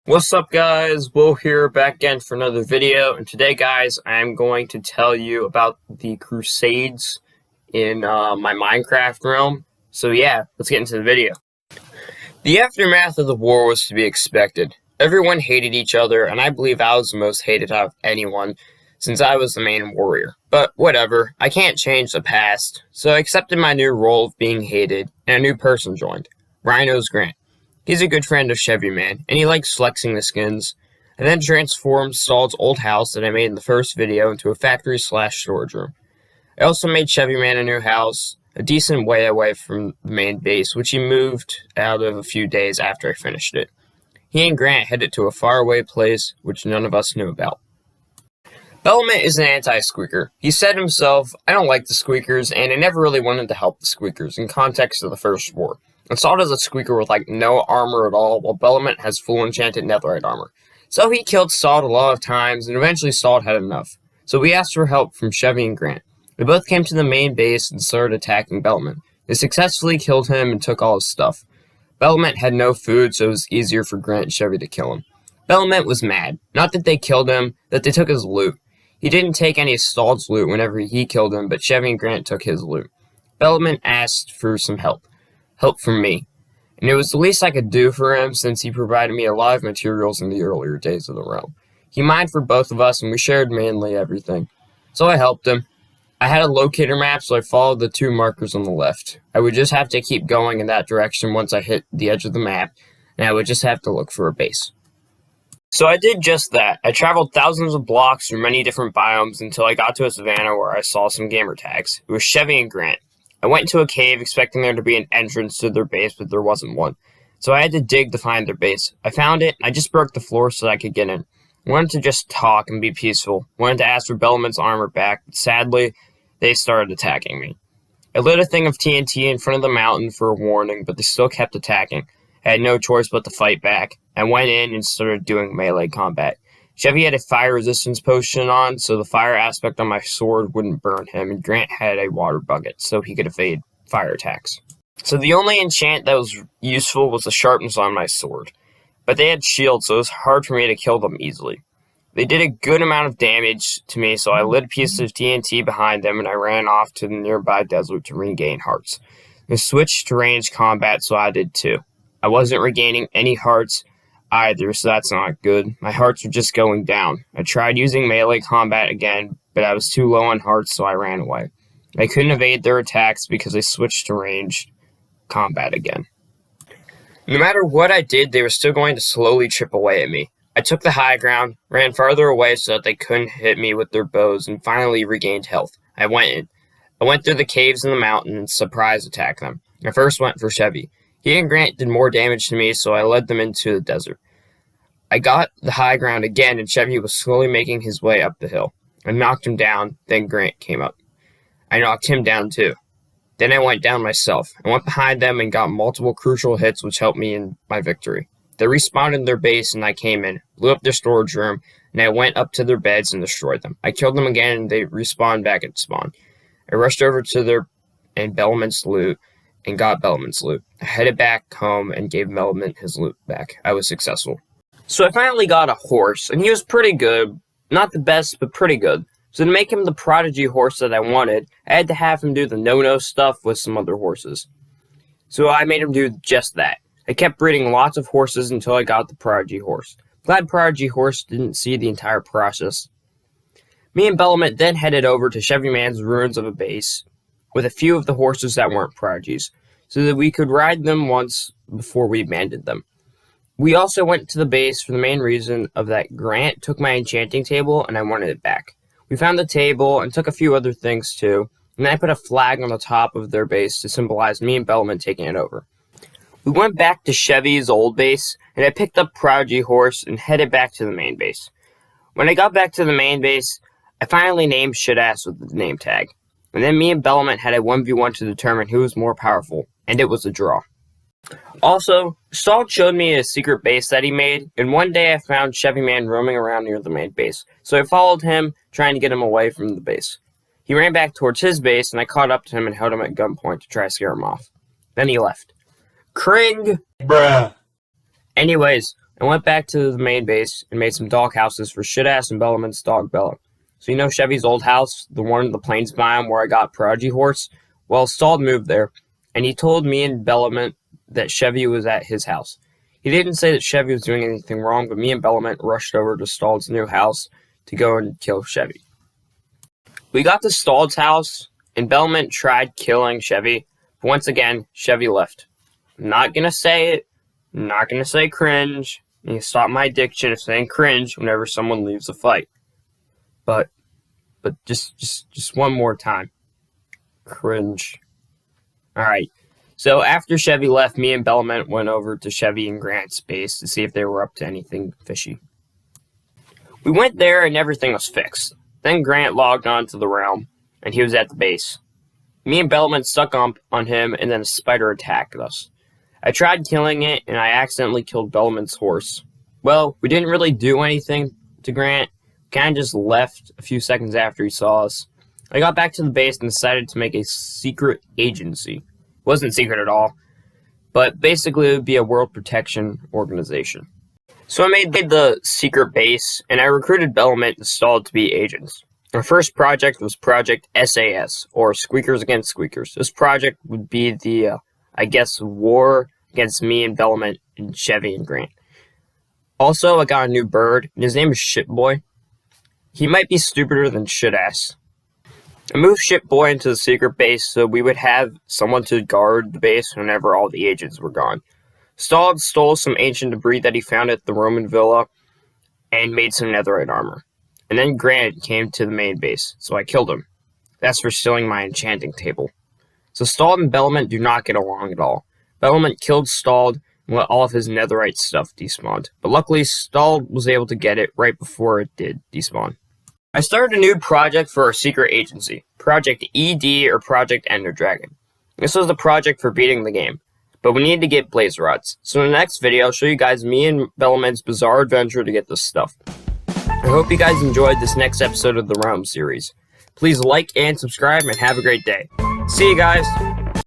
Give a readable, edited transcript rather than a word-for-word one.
What's up, guys? Will here, back again for another video, and today, guys, I'm going to tell you about the Crusades in my Minecraft realm. So yeah, let's get into the video. The aftermath of the war was to be expected. Everyone hated each other, and I believe I was the most hated out of anyone, since I was the main warrior. But whatever, I can't change the past, so I accepted my new role of being hated, and a new person joined, Rhino's Grant. He's a good friend of Chevy Man, and he likes flexing the skins. I then transformed Saul's old house that I made in the first video into a factory/storage room. I also made Chevy Man a new house, a decent way away from the main base, which he moved out of a few days after I finished it. He and Grant headed to a faraway place which none of us knew about. Bellman is an anti-squeaker. He said himself, "I don't like the squeakers, and I never really wanted to help the squeakers in context of the First War." And Saul is a squeaker with no armor at all, while Bellman has full enchanted netherite armor. So he killed Saul a lot of times, and eventually Saul had enough. So we asked for help from Chevy and Grant. They both came to the main base and started attacking Bellman. They successfully killed him and took all his stuff. Bellman had no food, so it was easier for Grant and Chevy to kill him. Bellman was mad. Not that they killed him, that they took his loot. He didn't take any of Saul's loot whenever he killed him, but Chevy and Grant took his loot. Bellman asked for some help from me, and it was the least I could do for him since he provided me a lot of materials in the earlier days of the realm. He mined for both of us, and we shared mainly everything. So I helped him. I had a locator map, so I followed the two markers on the left. I would just have to keep going in that direction once I hit the edge of the map, and I would just have to look for a base. So I did just that. I traveled thousands of blocks through many different biomes until I got to a savanna where I saw some gamer tags. It was Chevy and Grant. I went into a cave expecting there to be an entrance to their base, but there wasn't one. So I had to dig to find their base. I found it, and I just broke the floor so that I could get in. I wanted to just talk and be peaceful. I wanted to ask for Bellman's armor back, but sadly, they started attacking me. I lit a thing of TNT in front of the mountain for a warning, but they still kept attacking. I had no choice but to fight back. I went in and started doing melee combat. Chevy had a fire resistance potion on, so the fire aspect on my sword wouldn't burn him, and Grant had a water bucket, so he could evade fire attacks. So the only enchant that was useful was the sharpness on my sword. But they had shields, so it was hard for me to kill them easily. They did a good amount of damage to me, so I lit a piece of TNT behind them, and I ran off to the nearby desert to regain hearts. They switched to ranged combat, so I did too. I wasn't regaining any hearts either, so that's not good. My hearts were just going down. I tried using melee combat again, but I was too low on hearts, so I ran away. I couldn't evade their attacks because they switched to ranged combat again. No matter what I did, they were still going to slowly chip away at me. I took the high ground, ran farther away so that they couldn't hit me with their bows, and finally regained health. I went in. I went through the caves in the mountain and surprise attacked them. I first went for Chevy. He and Grant did more damage to me, so I led them into the desert. I got the high ground again, and Chevy was slowly making his way up the hill. I knocked him down, then Grant came up. I knocked him down too. Then I went down myself. I went behind them and got multiple crucial hits which helped me in my victory. They respawned in their base and I came in, blew up their storage room, and I went up to their beds and destroyed them. I killed them again and they respawned back at spawn. I rushed over to their Bellman's loot and got Bellman's loot. I headed back home and gave Bellman his loot back. I was successful. So I finally got a horse, and he was pretty good. Not the best, but pretty good. So to make him the prodigy horse that I wanted, I had to have him do the no-no stuff with some other horses. So I made him do just that. I kept breeding lots of horses until I got the prodigy horse. Glad prodigy horse didn't see the entire process. Me and Bellman then headed over to Chevy Man's ruins of a base with a few of the horses that weren't prodigies, so that we could ride them once before we abandoned them. We also went to the base for the main reason of that Grant took my enchanting table and I wanted it back. We found the table and took a few other things too, and I put a flag on the top of their base to symbolize me and Bellman taking it over. We went back to Chevy's old base, and I picked up Prodigy Horse and headed back to the main base. When I got back to the main base, I finally named Shitass with the name tag. And then me and Bellman had a 1v1 to determine who was more powerful, and it was a draw. Also, Saul showed me a secret base that he made, and one day I found Chevy Man roaming around near the main base, so I followed him, trying to get him away from the base. He ran back towards his base, and I caught up to him and held him at gunpoint to try to scare him off. Then he left. Cring! Bruh. Anyways, I went back to the main base and made some dog houses for Shitass and Bellament's dog Bella. So you know Chevy's old house, the one in the plains biome where I got Prodigy Horse? Well, Stalled moved there, and he told me and Bellament that Chevy was at his house. He didn't say that Chevy was doing anything wrong, but me and Bellament rushed over to Stalled's new house to go and kill Chevy. We got to Stalled's house, and Bellament tried killing Chevy, but once again, Chevy left. I'm not gonna say it. I'm not gonna say cringe. I need to stop my addiction of saying cringe whenever someone leaves a fight. But just one more time. Cringe. Alright. So after Chevy left, me and Bellament went over to Chevy and Grant's base to see if they were up to anything fishy. We went there and everything was fixed. Then Grant logged on to the realm, and he was at the base. Me and Bellament stuck on him, and then a spider attacked us. I tried killing it, and I accidentally killed Bellament's horse. Well, we didn't really do anything to Grant. Kind of just left a few seconds after he saw us. I got back to the base and decided to make a secret agency. It wasn't secret at all, but basically it would be a world protection organization. So I made the secret base, and I recruited Bellament and Stalled to be agents. Our first project was Project SAS, or Squeakers Against Squeakers. This project would be the, war against me and Bellament and Chevy and Grant. Also, I got a new bird, and his name is Shitboy. He might be stupider than Shitass. I moved Shitboy into the secret base so we would have someone to guard the base whenever all the agents were gone. Stalled stole some ancient debris that he found at the Roman villa and made some netherite armor. And then Grant came to the main base, so I killed him. That's for stealing my enchanting table. So Stalled and Bellament do not get along at all. Bellament killed Stalled and let all of his netherite stuff despawn. But luckily, Stalled was able to get it right before it did despawn. I started a new project for our secret agency, Project ED or Project Ender Dragon. This was the project for beating the game, but we need to get blaze rods. So in the next video, I'll show you guys me and Bellament's bizarre adventure to get this stuff. I hope you guys enjoyed this next episode of the Realm series. Please like and subscribe and have a great day. See you guys!